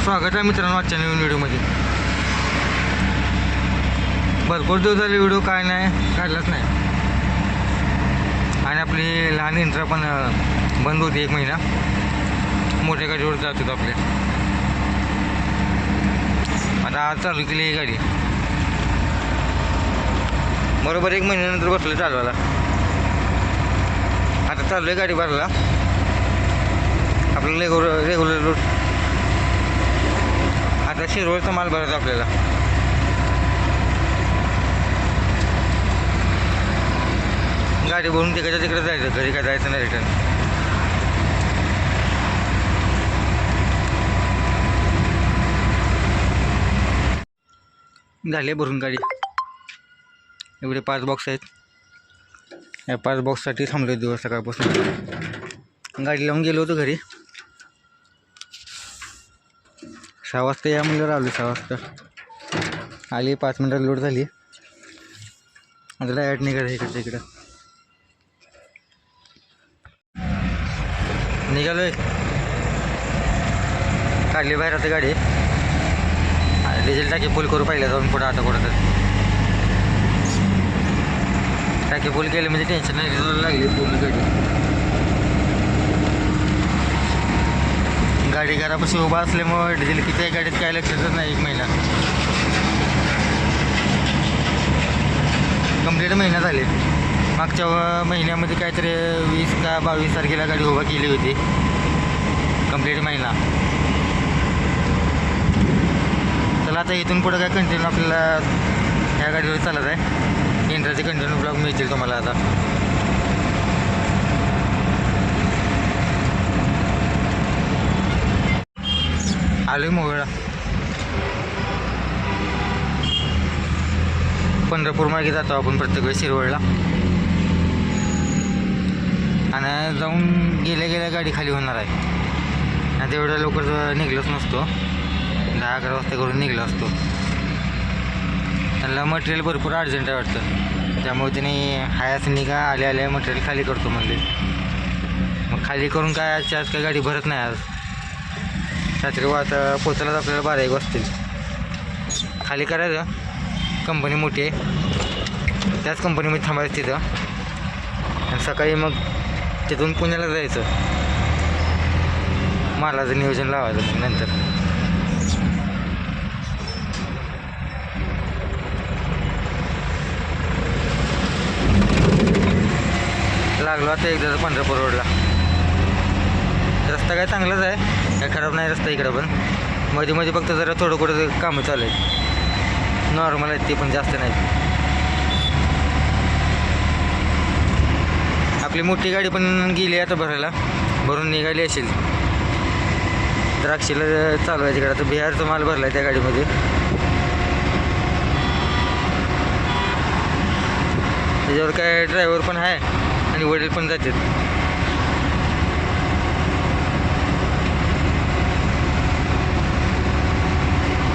स्वागत आहे मित्रांनो आजच्या नवीन व्हिडिओमध्ये. भरपूर दिवस झाले व्हिडिओ काय नाही काढलाच नाही आणि आपली लहान इंट्रा पण बंद होती 1 महिना. मोठ्या गाडीवर जात होतो आपल्या. आता आज चालू केली ही गाडी. बरोबर 1 महिन्यानंतर बसलं चालवायला. आता चालू आहे गाडी भरायला आपल्याला रेग्युलर रूट. आता शिरवळचा माल भरायचा आपल्याला. गाडी भरून तिकडच्या तिकडे जायचं, घरी काय जायचं नाही रिटर्न. झाली भरून गाडी. एवढे 5 बॉक्स आहेत. या 5 बॉक्ससाठी थांबलो दिवस सकाळपासून. गाडी लावून गेलो होतो घरी. 6 वाजता या म्हणलं राहिलो. 6 वाजता आली. 5 मिनटात लोड झाली. आता डायरेक्ट निघालं इकडच्या इकडं. निघालोय. काढली बाहेर आता गाडी. डिझेल टाकी फुल करू पाहिलं जाऊन पुढं. आता कुठं तर टाकी फुल केली म्हणजे टेन्शन नाही. डिझेल लागली पूर्ण गाडी घरापाशी उभा असल्यामुळे डिझेल किती आहे गाडीत काय लक्षातच नाही. 1 महिना कंप्लीट महिना झाले. मागच्या महिन्यामध्ये काहीतरी 20 का 22 तारखेला गाडी उभा केली होती. कंप्लीट महिना. चला आता इथून पुढं काय कंटिन्यू आपल्याला ह्या गाडीवर चालत आहे. इंट्राचे कंटिन्यू ब्लॉग मिळतील तुम्हाला. आता आलोय मोहोळला. पंढरपूर मार्गे जातो आपण प्रत्येक वेळेस शिरवळला. आणि जाऊन गेल्या गाडी खाली होणार आहे. आणि तेवढ्या लवकर निघलोच नसतो. 10-11 वाजता करून निघलो असतो. त्यांना मटेरियल भरपूर अर्जंट आहे वाटतं. त्यामुळे त्यांनी हायास निघा आल्या मटेरियल खाली करतो म्हणले. मग खाली करून काय आजच्या आज काय गाडी भरत नाही. आज रात्री आता पोचायलाच आपल्याला 12-1 वाजतील. खाली करायचं. कंपनी मोठी आहे. त्याच कंपनीमध्ये थांबायचं तिथं. आणि सकाळी मग तिथून पुण्याला जायचं. मालाचं नियोजन लावायचं. मग नंतर लागलो आता एकदा पंढरपूर रोडला. रस्ता काय चांगलाच आहे, काय खराब नाही रस्ता इकडं. पण मध्ये फक्त जरा थोडं कुठं कामं चालू आहेत. नॉर्मल आहेत ते पण जास्त नाहीत. आपली मोठी गाडी पण गेली आता भरायला. भरून निघाली असेल. द्राक्षीला चालू आहे तिकडे. आता बिहारचा माल भरला आहे त्या गाडीमध्ये. त्याच्यावर काय ड्रायव्हर पण आहे आणि वडील पण जातात.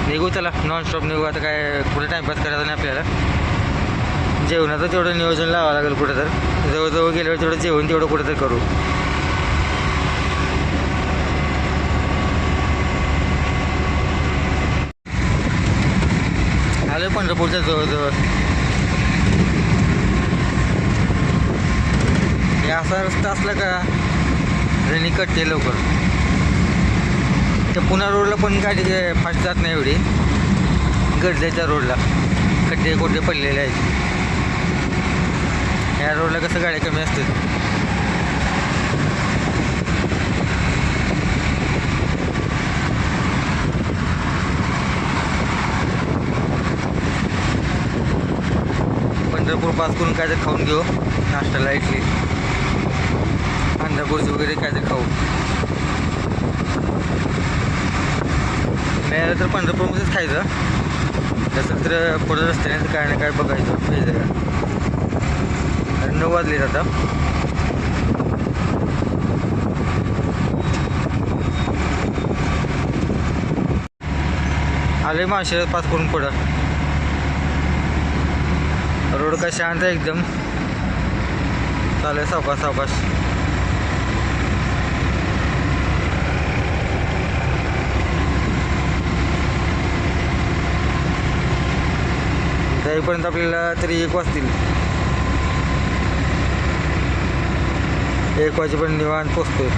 निघू चला नॉनस्टॉप निघू. आता काय कुठे टाईमपास करायचा नाही आपल्याला. जेवणाचं तेवढं नियोजन लावावं लागेल कुठं तर. जवळजवळ गेल्यावर तेवढं जेवण तेवढं कुठं तर करू. आलो पंढरपूरच्या जवळजवळ. हे असा रस्ता असला का रनिंग कटते लवकर. त्या पुणा रोडला पण गाडी फास्ट जात नाही एवढी. गडजाच्या रोडला खड्डे कोड्डे पडलेले आहेत. ह्या रोडला कसं गाड्या कमी असतात. पंढरपूर पास करून काय तर खाऊन घेऊ. नाश्त्याला इडली अंधापूरची वगैरे काय तर खाऊ. मिळालं तर पंढरपूरमध्येच खायचं. तसं तर पुढं रस्त्याने काय ना काय बघायचं पाहिजे. 9 वाजले आता. आले माळशिरस पास करून पुढं. रोड काय शांत आहे एकदम. चालू आहे सावकाश. जाईपर्यंत आपल्याला तरी 1 वाजतील. 1 वाजेपर्यंत निवांत पोचतोय.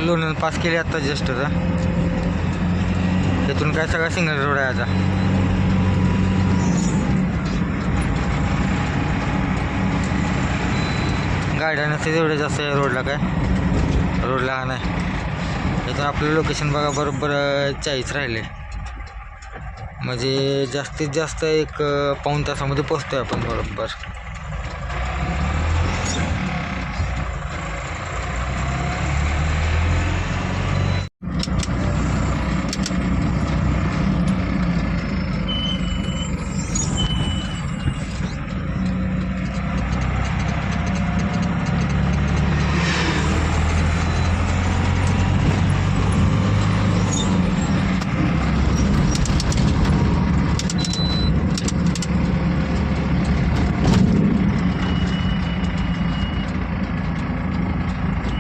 लोणंद पास केले आता जस्ट. आता इथून काय सगळा सिंगल रोड आहे आता. गाड्या नसते तेवढे जास्त आहे रोडला. काय रोड लहान आहे. इथून आपलं लोकेशन बघा बरोबर 40 राहिले. म्हणजे जास्तीत जास्त 1 पाऊण तासामध्ये पोचतोय आपण बरोबर.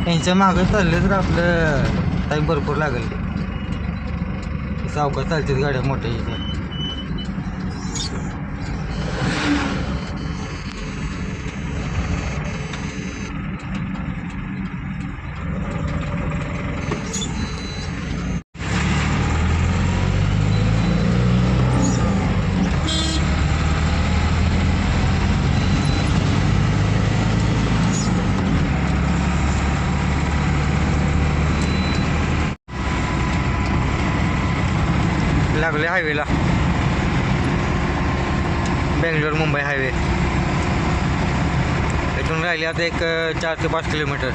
यांच्या मागं चालले तर आपलं टाईम भरपूर लागेल. सावकाश चालतात गाड्या मोठ्या इथे. लागले हायवेला. बेंगलोर मुंबई हायवे. इथून राहिले आता 4 ते 5 किलोमीटर.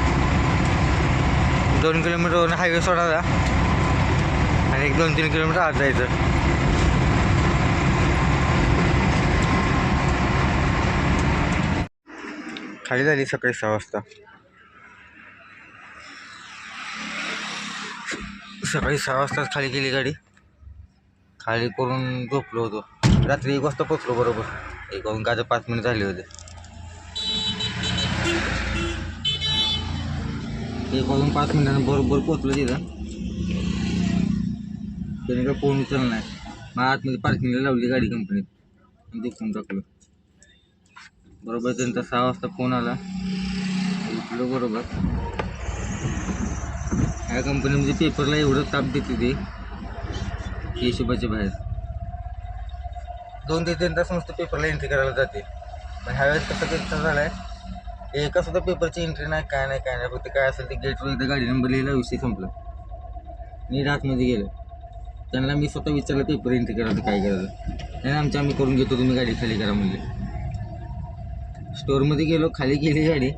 2 किलोमीटरवरून हायवे सोडायचा आणि 2-3 किलोमीटर आत जायचं. खाली झाली सकाळी 6 वाजता. सकाळी 6 वाजताच खाली केली गाडी. खाली करून झोपलो होतो. रात्री 1 वाजता पोचलो बरोबर. 1 वाजून काय 5 मिनिट झाले होते. 1 वाजून 5 मिनिटांनी बरोबर पोचलो तिथं. त्याने काय फोन उचलला नाही. मग आतमध्ये पार्किंगला लावली गाडी कंपनीत आणि दुखून टाकलं. बरोबर त्यांचा 6 वाजता फोन आला. उठलो बरोबर. ह्या कंपनीमध्ये पेपरला एवढं ताप देते ते हिशोबाच्या बाहेर. 2 ते 3 तास नुसतं पेपरला एंट्री करायला जाते. पण ह्यावेळेस कसं झालं आहे, एका सुद्धा पेपरची एंट्री नाही, काय नाही. फक्त काय असेल ते गेटवर एकदा गाडी नंबर लिहिला, विषय संपला. नीट आतमध्ये गेलं. त्यांना मी स्वतः विचारलं पेपर एंट्री करायचं काय करायचं. नाही आम्ही करून घेतो, तुम्ही गाडी खाली करा म्हणजे. स्टोअरमध्ये गेलो, खाली गेली गाडी,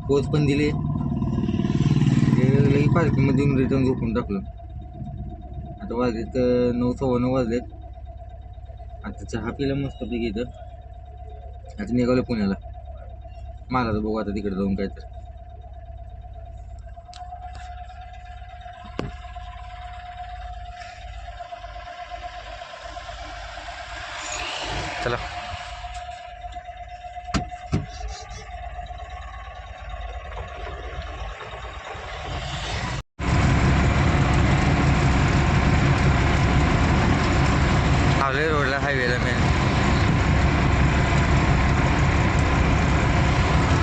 पोच पण दिले. लई पार्किंगमध्ये येऊन रिटर्न झोपून टाकलं. आता वाजलेत 9-9:15 वाजलेत. आता चहा पिला मस्तपैकी इथं. आता निघालो पुण्याला. मला तर बघू आता तिकडे जाऊन काय तर. चला आवले रोडला हायवेला मेन.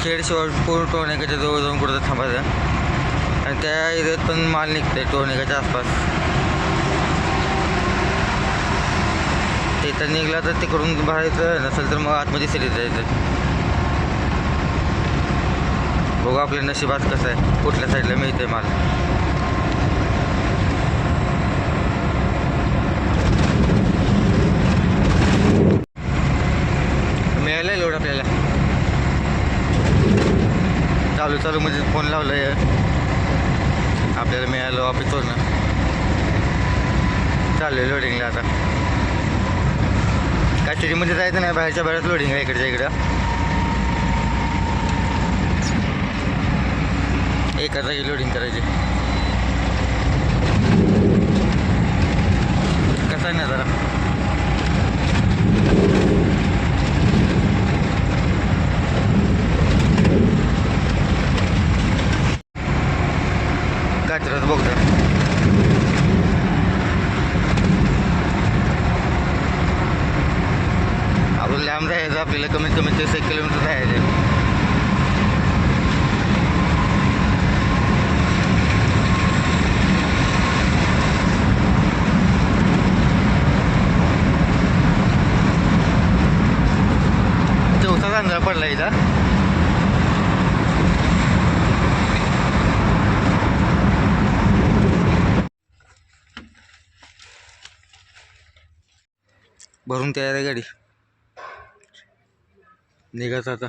खेडशिवाय टोळनाक्याच्या जवळ जाऊन कुठं थांबायचं. आणि त्या एरियात पण माल निघते टोळनाक्याच्या आसपास. तिथं निघला तर तिकडून बाहेरचं, नसेल तर मग आतमध्ये सिटीत जायचं. बघू आपल्या नशिबात कसं आहे, कुठल्या साईडला मिळतंय माल. मिळालं लोड आपल्याला. चालू म्हणजे फोन लावला आपल्याला मिळालं ऑफिसवरनं. चालू लोडिंगला आता. काय सिटीमध्ये जायचं नाही, बाहेरच्या बाहेरच लोडिंग आहे इकडच्या इकडं. एका जागी लोडिंग करायची. कसं आहे ना जरा लांब राहायचं आपल्याला, कमीत कमी 1 किलोमीटर राहायचं. चौथा गांजा पडला इथं. भरून तयार आहे गाडी, निघायचं आता.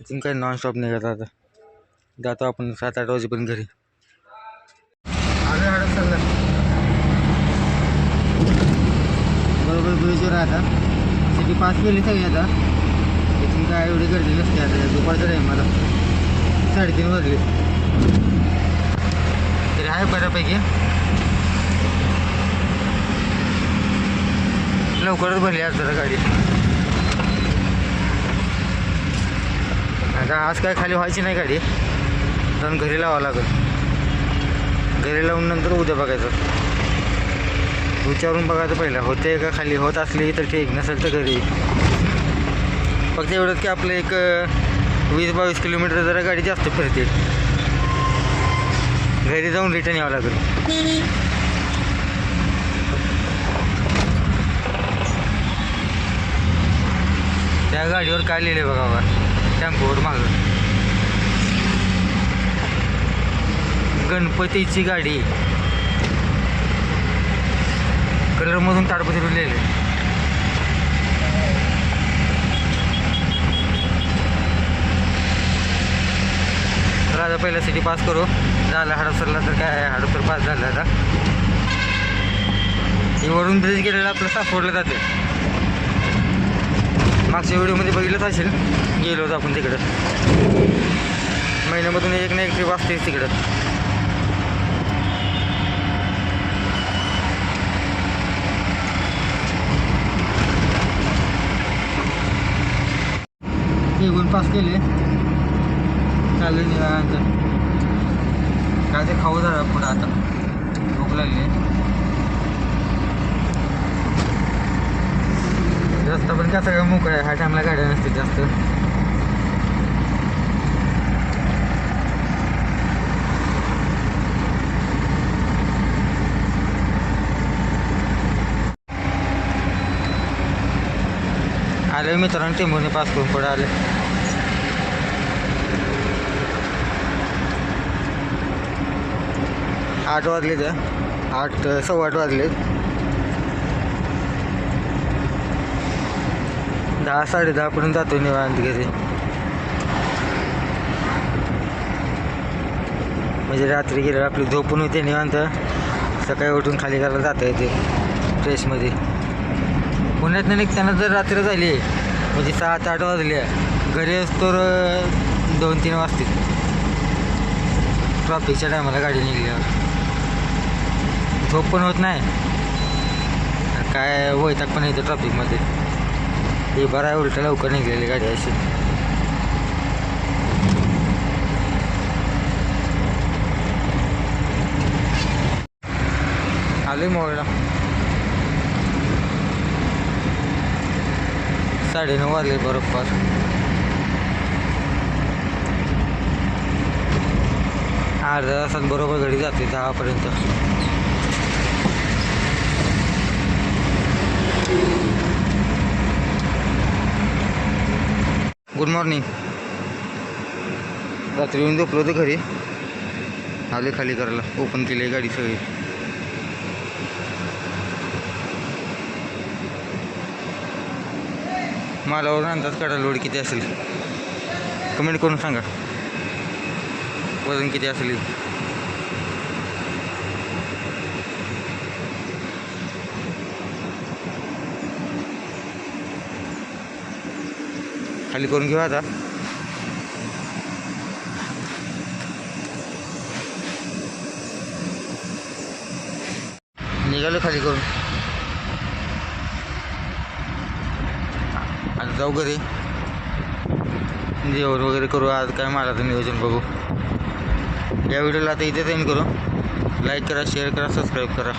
इथून काय नॉन स्टॉप निघायचं आता. जातो आपण 7-8 वाजेपर्यंत घरी. बरोबर ब्रिजवर आता सिटी पास केली सगळी. आता इथून काय एवढी गर्दी नसते. आता दुपारचं टाईम मला 3:30 वाजले तरी आहे बऱ्यापैकी. लवकरच भरली आज जरा गाडी. आता आज काय खाली व्हायची नाही गाडी, जाऊन घरी लावावं लागेल. घरी लावून नंतर उद्या बघायचं, विचारून बघायचं पहिलं होते का खाली. होत असली तर ठीक, नसेल तर घरी. फक्त एवढंच की आपलं एक 20-22 किलोमीटर जरा गाडी जास्त फिरते. घरी जाऊन रिटर्न यावं लागेल. त्या गाडीवर काय लिहिले बघा बा, टेम्पोवर मागं गणपतीची गाडी, कलरमधून ताडपत्री लिहिले. तर आता पहिला सिटी पास करू. झालं हडपसरला तर काय, हडपसर पास झालं. आता हे वरून ब्रिज गेलेलं आपलं सासवडला जाते. मागच्या व्हिडिओमध्ये बघितलंच असेल, गेलो होतो आपण तिकडं. महिन्यामधून एक ना एक ट्रिप असतेच तिकडं. येऊन पास केले, चालू निघायचं. काय ते खाऊ झालं पुढं. आता भूक लागली. रस्ता पण कसा काय मोकळा आहे, ह्या टाईमला गाड्या नसते जास्त. आले मित्रांनो, टेंबूने पास करून पुढे आले. आठ वाजले, तर 8:15 वाजले. 10-10:30 पर्यंत जातो निवांत घरी. म्हणजे रात्री गेल्यावर आपली झोप पण होते निवांत. सकाळी उठून खाली करायला जाता येते फ्रेशमध्ये. पुण्यातनं निघताना जर रात्र झाली म्हणजे 7-8 वाजले, घरी असतो 2-3 वाजतील ट्रॉफिकच्या टायमाला गाडी निघल्यावर. झोप पण होत नाही, काय वैताग पण येतं ट्रॉफिकमध्ये. हे बरं आहे, उलट लवकर निघलेली गाडी अशी. आले मोळला. 9:30 वाजले बरोबर. अर्ध्या तासात बरोबर गाडी जाते 10 पर्यंत. Good morning. रात्री येऊन झोपलो होतो घरी, आले खाली करायला. ओपन केली गाडी सगळी. मालावर अंदाज काढा लोड किती असेल, कमेंट करून सांगा. वजन किती असेल. खाली करून घेऊ आता. निघालो खाली करून. आता जाऊ घरी, जेवण वगैरे करू. आज काय मालाचं नियोजन बघू. या व्हिडिओला आता इथेच एंड करू. लाईक करा, शेअर करा, सबस्क्राईब करा.